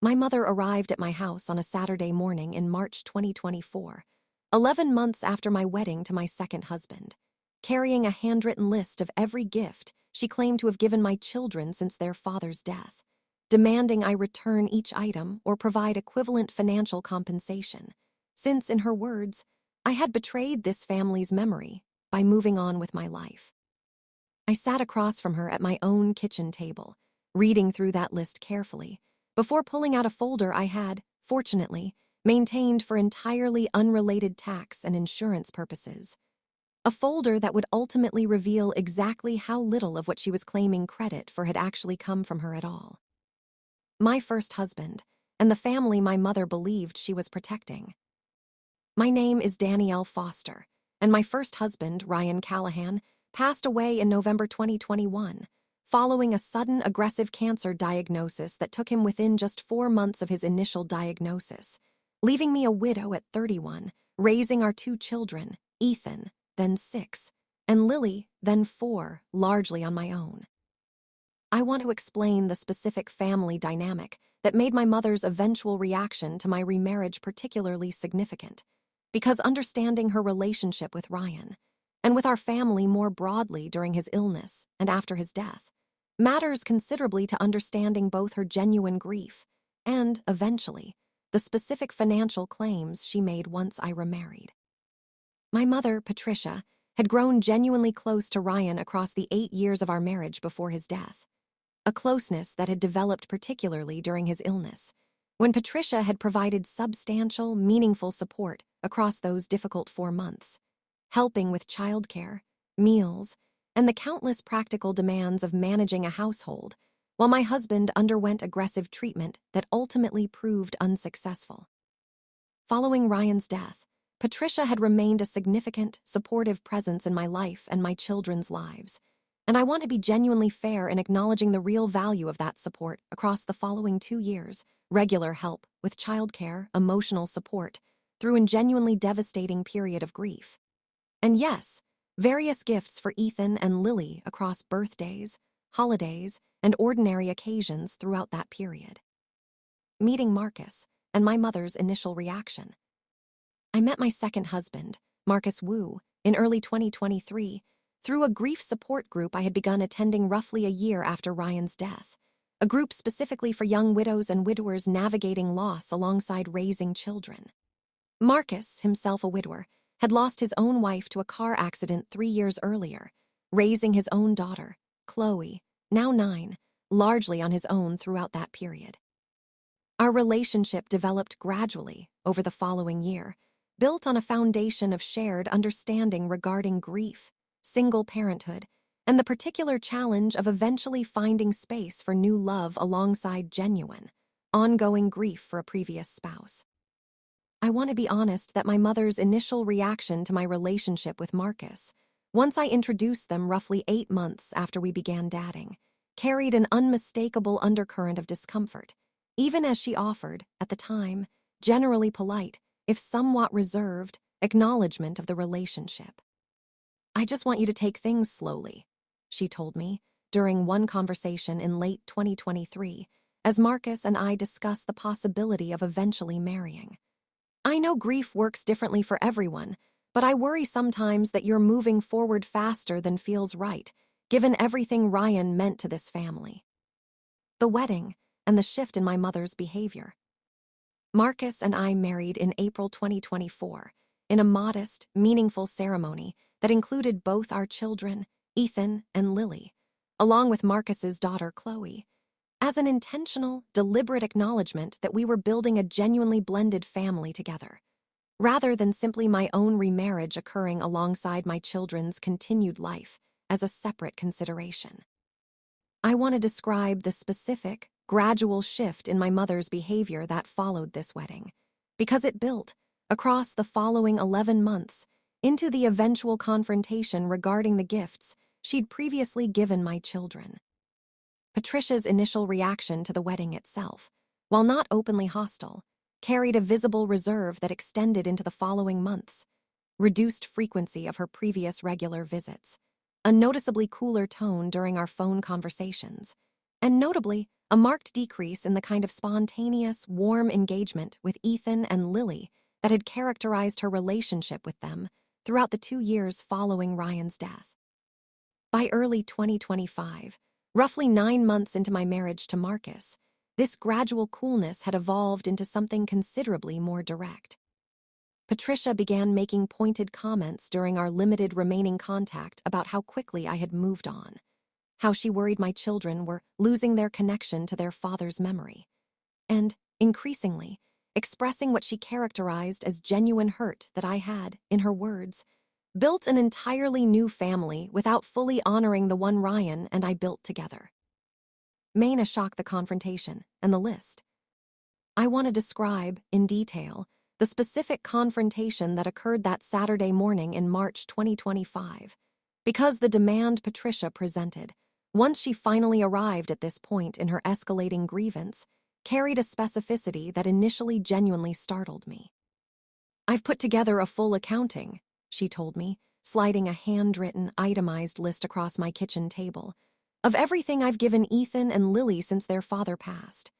My mother arrived at my house on a Saturday morning in March 2024, 11 months after my wedding to my second husband, carrying a handwritten list of every gift she claimed to have given my children since their father's death, demanding I return each item or provide equivalent financial compensation, since, in her words, I had betrayed this family's memory by moving on with my life. I sat across from her at my own kitchen table, reading through that list carefully, before pulling out a folder I had, fortunately, maintained for entirely unrelated tax and insurance purposes. A folder that would ultimately reveal exactly how little of what she was claiming credit for had actually come from her at all. My first husband, and the family my mother believed she was protecting. My name is Danielle Foster, and my first husband, Ryan Callahan, passed away in November 2021, following a sudden aggressive cancer diagnosis that took him within just 4 months of his initial diagnosis, leaving me a widow at 31, raising our 2 children, Ethan, then 6, and Lily, then 4, largely on my own. I want to explain the specific family dynamic that made my mother's eventual reaction to my remarriage particularly significant, because understanding her relationship with Ryan, and with our family more broadly during his illness and after his death, matters considerably to understanding both her genuine grief and, eventually, the specific financial claims she made once I remarried. My mother, Patricia, had grown genuinely close to Ryan across the 8 years of our marriage before his death, a closeness that had developed particularly during his illness, when Patricia had provided substantial, meaningful support across those difficult 4 months, helping with childcare, meals, and the countless practical demands of managing a household, while my husband underwent aggressive treatment that ultimately proved unsuccessful. Following Ryan's death, Patricia had remained a significant, supportive presence in my life and my children's lives, and I want to be genuinely fair in acknowledging the real value of that support across the following 2 years: regular help with childcare, emotional support, through a genuinely devastating period of grief. And yes, various gifts for Ethan and Lily across birthdays, holidays, and ordinary occasions throughout that period. Meeting Marcus, and my mother's initial reaction. I met my second husband, Marcus Wu, in early 2023, through a grief support group I had begun attending roughly a year after Ryan's death, a group specifically for young widows and widowers navigating loss alongside raising children. Marcus, himself a widower, had lost his own wife to a car accident 3 years earlier, raising his own daughter, Chloe, now 9, largely on his own throughout that period. Our relationship developed gradually over the following year, built on a foundation of shared understanding regarding grief, single parenthood, and the particular challenge of eventually finding space for new love alongside genuine, ongoing grief for a previous spouse. I want to be honest that my mother's initial reaction to my relationship with Marcus, once I introduced them roughly 8 months after we began dating, carried an unmistakable undercurrent of discomfort, even as she offered, at the time, generally polite, if somewhat reserved, acknowledgement of the relationship. "I just want you to take things slowly," she told me during one conversation in late 2023, as Marcus and I discussed the possibility of eventually marrying. "I know grief works differently for everyone, but I worry sometimes that you're moving forward faster than feels right, given everything Ryan meant to this family." The wedding, and the shift in my mother's behavior. Marcus and I married in April 2024, in a modest, meaningful ceremony that included both our children, Ethan and Lily, along with Marcus's daughter, Chloe, as an intentional, deliberate acknowledgement that we were building a genuinely blended family together, rather than simply my own remarriage occurring alongside my children's continued life as a separate consideration. I want to describe the specific, gradual shift in my mother's behavior that followed this wedding, because it built, across the following 11 months, into the eventual confrontation regarding the gifts she'd previously given my children. Patricia's initial reaction to the wedding itself, while not openly hostile, carried a visible reserve that extended into the following months: reduced frequency of her previous regular visits, a noticeably cooler tone during our phone conversations, and notably, a marked decrease in the kind of spontaneous, warm engagement with Ethan and Lily that had characterized her relationship with them throughout the 2 years following Ryan's death. By early 2025, roughly 9 months into my marriage to Marcus, this gradual coolness had evolved into something considerably more direct. Patricia began making pointed comments during our limited remaining contact about how quickly I had moved on, how she worried my children were losing their connection to their father's memory, and, increasingly, expressing what she characterized as genuine hurt that I had, in her words, built an entirely new family without fully honoring the one Ryan and I built together. Maina shocked the confrontation and the list. I want to describe, in detail, the specific confrontation that occurred that Saturday morning in March 2025, because the demand Patricia presented, once she finally arrived at this point in her escalating grievance, carried a specificity that initially genuinely startled me. "I've put together a full accounting," she told me, sliding a handwritten, itemized list across my kitchen table, "of everything I've given Ethan and Lily since their father passed.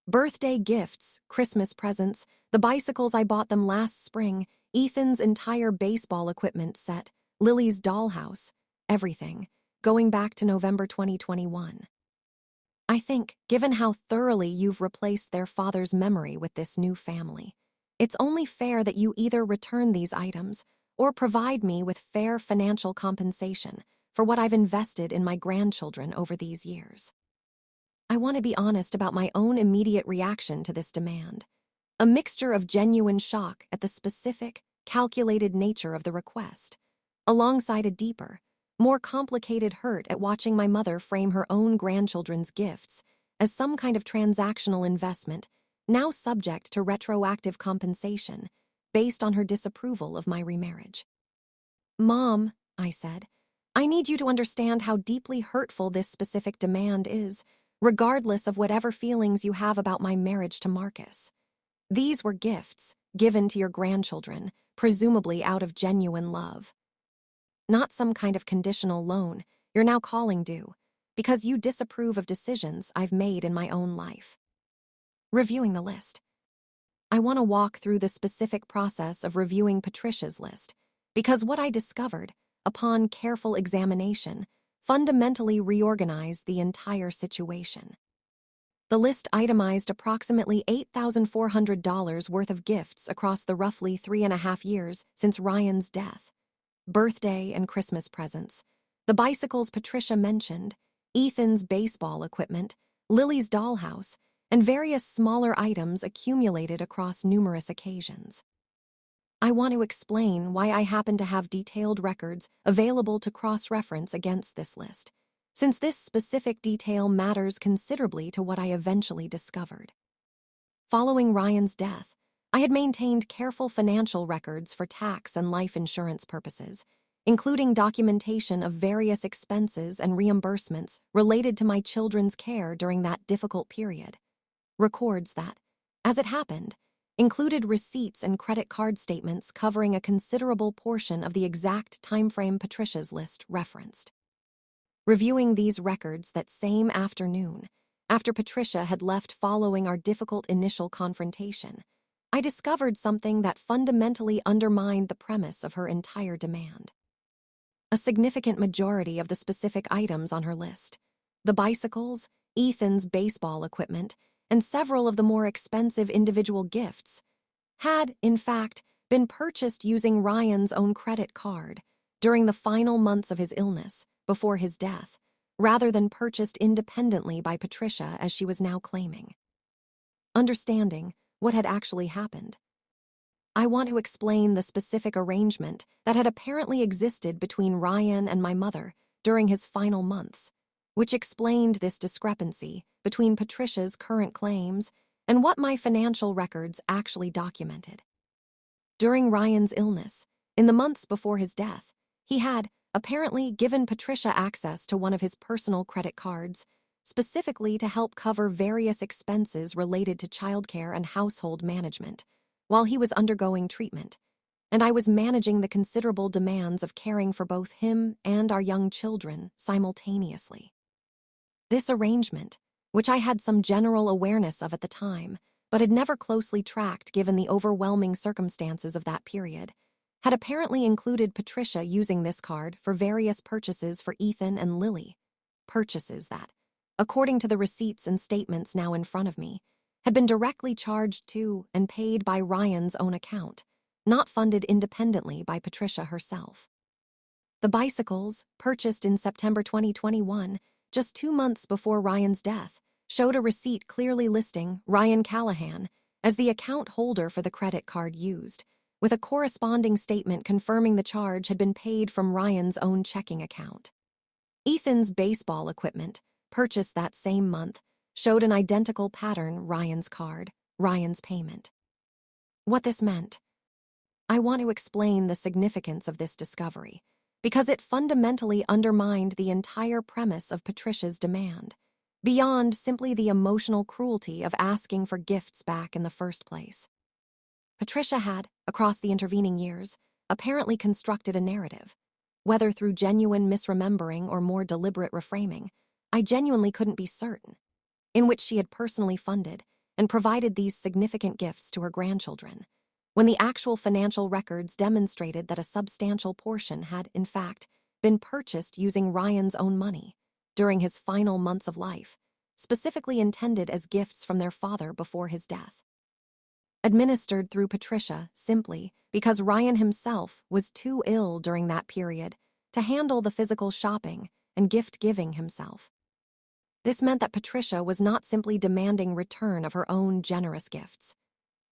Birthday gifts, Christmas presents, the bicycles I bought them last spring, Ethan's entire baseball equipment set, Lily's dollhouse, everything, going back to November 2021. I think, given how thoroughly you've replaced their father's memory with this new family, it's only fair that you either return these items or provide me with fair financial compensation for what I've invested in my grandchildren over these years." I want to be honest about my own immediate reaction to this demand. A mixture of genuine shock at the specific, calculated nature of the request, alongside a deeper, more complicated hurt at watching my mother frame her own grandchildren's gifts as some kind of transactional investment, now subject to retroactive compensation, based on her disapproval of my remarriage. "Mom," I said, "I need you to understand how deeply hurtful this specific demand is, regardless of whatever feelings you have about my marriage to Marcus. These were gifts given to your grandchildren, presumably out of genuine love. Not some kind of conditional loan you're now calling due, because you disapprove of decisions I've made in my own life." Reviewing the list. I want to walk through the specific process of reviewing Patricia's list, because what I discovered, upon careful examination, fundamentally reorganized the entire situation. The list itemized approximately $8,400 worth of gifts across the roughly 3.5 years since Ryan's death. Birthday and Christmas presents, the bicycles Patricia mentioned, Ethan's baseball equipment, Lily's dollhouse, and various smaller items accumulated across numerous occasions. I want to explain why I happen to have detailed records available to cross-reference against this list, since this specific detail matters considerably to what I eventually discovered. Following Ryan's death, I had maintained careful financial records for tax and life insurance purposes, including documentation of various expenses and reimbursements related to my children's care during that difficult period. Records that, as it happened, included receipts and credit card statements covering a considerable portion of the exact timeframe Patricia's list referenced. Reviewing these records that same afternoon, after Patricia had left following our difficult initial confrontation, I discovered something that fundamentally undermined the premise of her entire demand. A significant majority of the specific items on her list, the bicycles, Ethan's baseball equipment, and several of the more expensive individual gifts, had, in fact, been purchased using Ryan's own credit card during the final months of his illness, before his death, rather than purchased independently by Patricia as she was now claiming. Understanding what had actually happened, I want to explain the specific arrangement that had apparently existed between Ryan and my mother during his final months, which explained this discrepancy between Patricia's current claims and what my financial records actually documented. During Ryan's illness, in the months before his death, he had, apparently, given Patricia access to one of his personal credit cards, specifically to help cover various expenses related to childcare and household management, while he was undergoing treatment, and I was managing the considerable demands of caring for both him and our young children simultaneously. This arrangement, which I had some general awareness of at the time, but had never closely tracked given the overwhelming circumstances of that period, had apparently included Patricia using this card for various purchases for Ethan and Lily. Purchases that, according to the receipts and statements now in front of me, had been directly charged to and paid by Ryan's own account, not funded independently by Patricia herself. The bicycles, purchased in September 2021, just 2 months before Ryan's death, showed a receipt clearly listing Ryan Callahan as the account holder for the credit card used, with a corresponding statement confirming the charge had been paid from Ryan's own checking account. Ethan's baseball equipment, purchased that same month, showed an identical pattern Ryan's card, Ryan's payment. What this meant? I want to explain the significance of this discovery, because it fundamentally undermined the entire premise of Patricia's demand, beyond simply the emotional cruelty of asking for gifts back in the first place. Patricia had, across the intervening years, apparently constructed a narrative. Whether through genuine misremembering or more deliberate reframing, I genuinely couldn't be certain, in which she had personally funded and provided these significant gifts to her grandchildren, when the actual financial records demonstrated that a substantial portion had, in fact, been purchased using Ryan's own money during his final months of life, specifically intended as gifts from their father before his death. Administered through Patricia simply because Ryan himself was too ill during that period to handle the physical shopping and gift-giving himself. This meant that Patricia was not simply demanding return of her own generous gifts.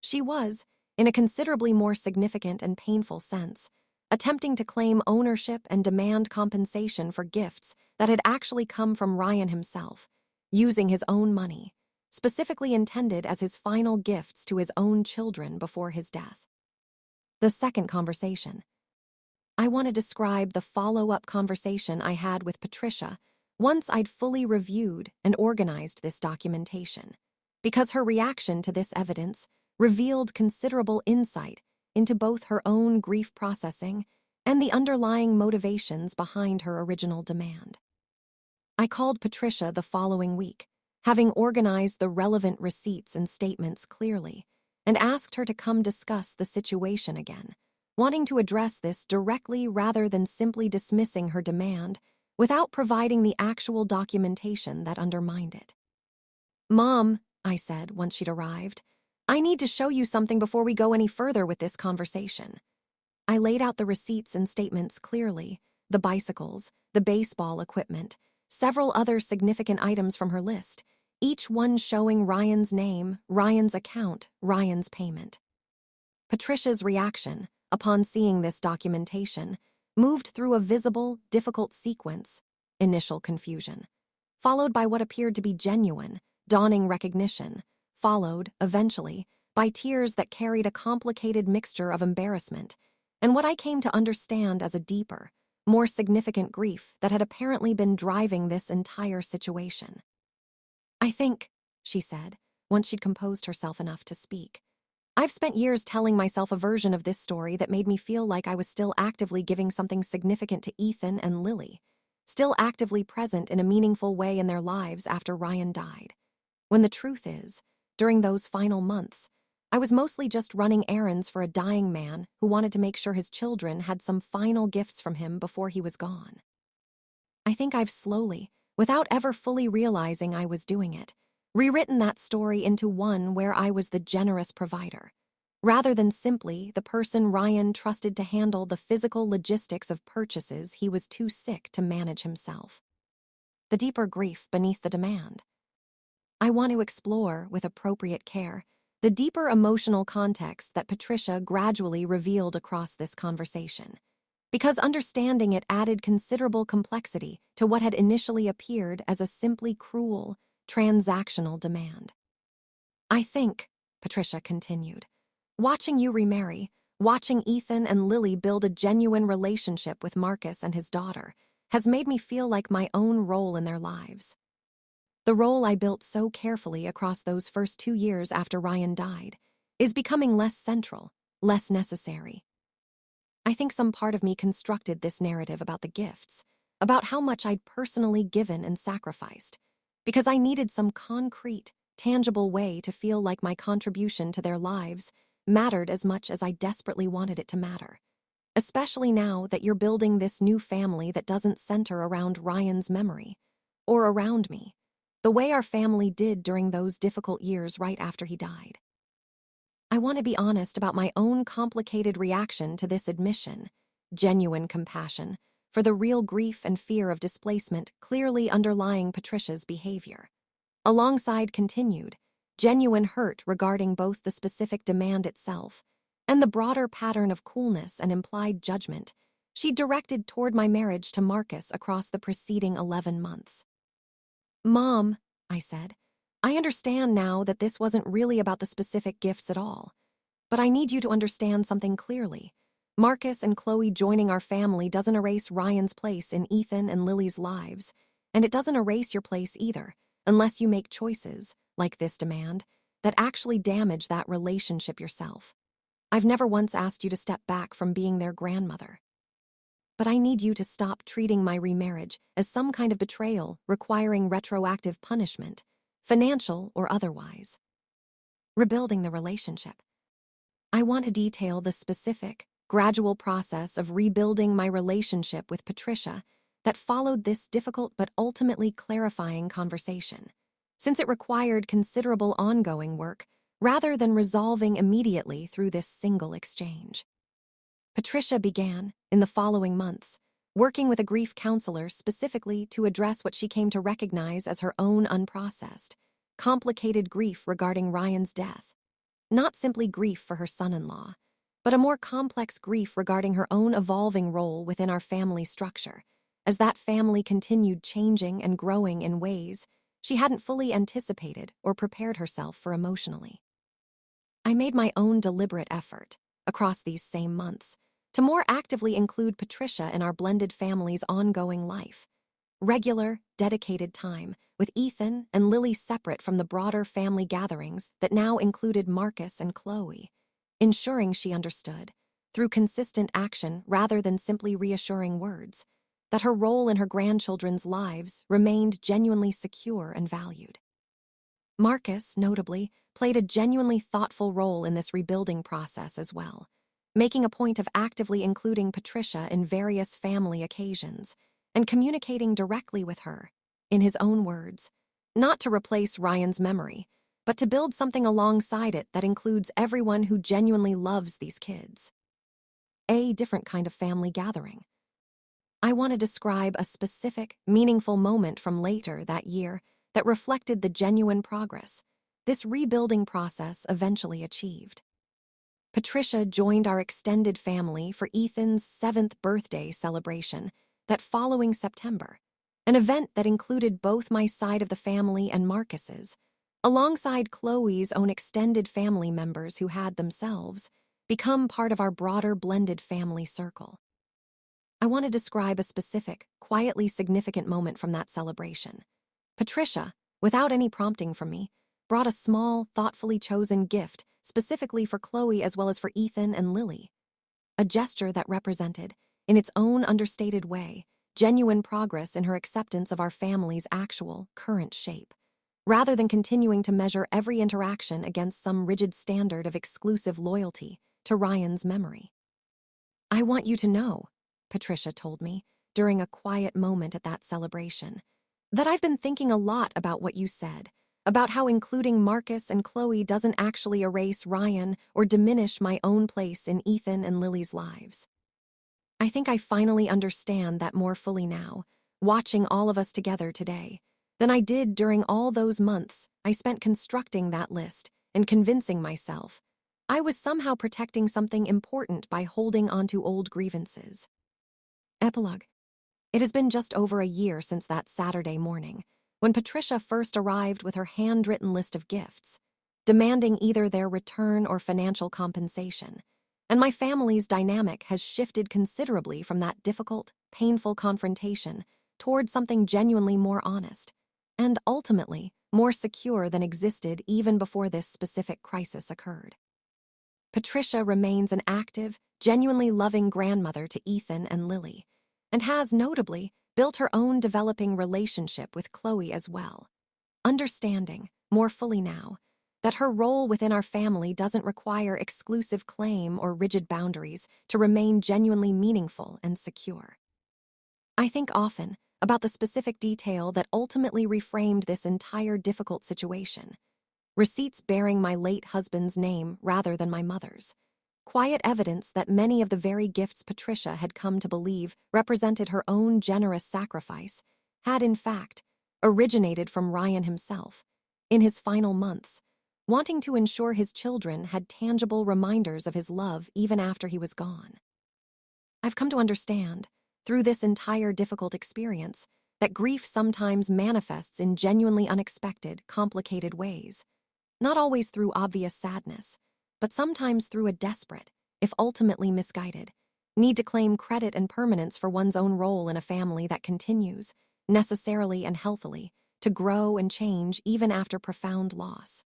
She was, in a considerably more significant and painful sense, attempting to claim ownership and demand compensation for gifts that had actually come from Ryan himself, using his own money, specifically intended as his final gifts to his own children before his death. The second conversation. I want to describe the follow-up conversation I had with Patricia once I'd fully reviewed and organized this documentation, because her reaction to this evidence revealed considerable insight into both her own grief processing and the underlying motivations behind her original demand. I called Patricia the following week, having organized the relevant receipts and statements clearly, and asked her to come discuss the situation again, wanting to address this directly rather than simply dismissing her demand without providing the actual documentation that undermined it. "Mom," I said once she'd arrived, "I need to show you something before we go any further with this conversation." I laid out the receipts and statements clearly, the bicycles, the baseball equipment, several other significant items from her list, each one showing Ryan's name, Ryan's account, Ryan's payment. Patricia's reaction, upon seeing this documentation, moved through a visible, difficult sequence: initial confusion, followed by what appeared to be genuine, dawning recognition, followed, eventually, by tears that carried a complicated mixture of embarrassment and what I came to understand as a deeper, more significant grief that had apparently been driving this entire situation. "I think," she said, once she'd composed herself enough to speak, "I've spent years telling myself a version of this story that made me feel like I was still actively giving something significant to Ethan and Lily, still actively present in a meaningful way in their lives after Ryan died. When the truth is, during those final months, I was mostly just running errands for a dying man who wanted to make sure his children had some final gifts from him before he was gone. I think I've slowly, without ever fully realizing I was doing it, rewritten that story into one where I was the generous provider, rather than simply the person Ryan trusted to handle the physical logistics of purchases he was too sick to manage himself. The deeper grief beneath the demand. I want to explore, with appropriate care, the deeper emotional context that Patricia gradually revealed across this conversation, because understanding it added considerable complexity to what had initially appeared as a simply cruel, transactional demand. "I think," Patricia continued, "watching you remarry, watching Ethan and Lily build a genuine relationship with Marcus and his daughter, has made me feel like my own role in their lives. The role I built so carefully across those first 2 years after Ryan died is becoming less central, less necessary. I think some part of me constructed this narrative about the gifts, about how much I'd personally given and sacrificed, because I needed some concrete, tangible way to feel like my contribution to their lives mattered as much as I desperately wanted it to matter. Especially now that you're building this new family that doesn't center around Ryan's memory, or around me, the way our family did during those difficult years right after he died. I want to be honest about my own complicated reaction to this admission, genuine compassion, for the real grief and fear of displacement clearly underlying Patricia's behavior. Alongside continued, genuine hurt regarding both the specific demand itself and the broader pattern of coolness and implied judgment she directed toward my marriage to Marcus across the preceding 11 months. "Mom," I said, "I understand now that this wasn't really about the specific gifts at all. But I need you to understand something clearly. Marcus and Chloe joining our family doesn't erase Ryan's place in Ethan and Lily's lives, and it doesn't erase your place either, unless you make choices, like this demand, that actually damage that relationship yourself. I've never once asked you to step back from being their grandmother. But I need you to stop treating my remarriage as some kind of betrayal requiring retroactive punishment, financial or otherwise. Rebuilding the relationship. I want to detail the specific, gradual process of rebuilding my relationship with Patricia that followed this difficult but ultimately clarifying conversation, since it required considerable ongoing work rather than resolving immediately through this single exchange. Patricia began, in the following months, working with a grief counselor specifically to address what she came to recognize as her own unprocessed, complicated grief regarding Ryan's death. Not simply grief for her son-in-law, but a more complex grief regarding her own evolving role within our family structure, as that family continued changing and growing in ways she hadn't fully anticipated or prepared herself for emotionally. I made my own deliberate effort, across these same months, to more actively include Patricia in our blended family's ongoing life. Regular, dedicated time with Ethan and Lily separate from the broader family gatherings that now included Marcus and Chloe, ensuring she understood, through consistent action rather than simply reassuring words, that her role in her grandchildren's lives remained genuinely secure and valued. Marcus, notably, played a genuinely thoughtful role in this rebuilding process as well, making a point of actively including Patricia in various family occasions and communicating directly with her, in his own words, not to replace Ryan's memory, but to build something alongside it that includes everyone who genuinely loves these kids. A different kind of family gathering. I want to describe a specific, meaningful moment from later that year that reflected the genuine progress this rebuilding process eventually achieved. Patricia joined our extended family for Ethan's 7th birthday celebration that following September, an event that included both my side of the family and Marcus's, alongside Chloe's own extended family members who had themselves become part of our broader blended family circle. I want to describe a specific, quietly significant moment from that celebration. Patricia, without any prompting from me, brought a small, thoughtfully chosen gift specifically for Chloe as well as for Ethan and Lily. A gesture that represented, in its own understated way, genuine progress in her acceptance of our family's actual, current shape, rather than continuing to measure every interaction against some rigid standard of exclusive loyalty to Ryan's memory. "I want you to know," Patricia told me, during a quiet moment at that celebration, "that I've been thinking a lot about what you said, about how including Marcus and Chloe doesn't actually erase Ryan or diminish my own place in Ethan and Lily's lives. I think I finally understand that more fully now, watching all of us together today, than I did during all those months I spent constructing that list and convincing myself I was somehow protecting something important by holding onto old grievances." Epilogue. It has been just over a year since that Saturday morning, when Patricia first arrived with her handwritten list of gifts, demanding either their return or financial compensation, and my family's dynamic has shifted considerably from that difficult, painful confrontation toward something genuinely more honest, and ultimately more secure than existed even before this specific crisis occurred. Patricia remains an active, genuinely loving grandmother to Ethan and Lily, and has, notably, built her own developing relationship with Chloe as well. Understanding, more fully now, that her role within our family doesn't require exclusive claim or rigid boundaries to remain genuinely meaningful and secure. I think often about the specific detail that ultimately reframed this entire difficult situation. Receipts bearing my late husband's name rather than my mother's. Quiet evidence that many of the very gifts Patricia had come to believe represented her own generous sacrifice had, in fact, originated from Ryan himself, in his final months, wanting to ensure his children had tangible reminders of his love even after he was gone. I've come to understand, through this entire difficult experience, that grief sometimes manifests in genuinely unexpected, complicated ways. Not always through obvious sadness, but sometimes through a desperate, if ultimately misguided, need to claim credit and permanence for one's own role in a family that continues, necessarily and healthily, to grow and change even after profound loss.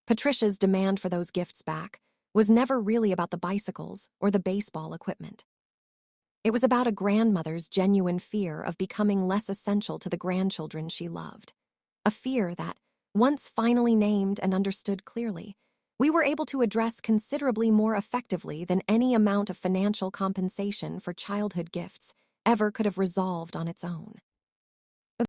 Patricia's demand for those gifts back was never really about the bicycles or the baseball equipment. It was about a grandmother's genuine fear of becoming less essential to the grandchildren she loved. A fear that, once finally named and understood clearly, we were able to address considerably more effectively than any amount of financial compensation for childhood gifts ever could have resolved on its own.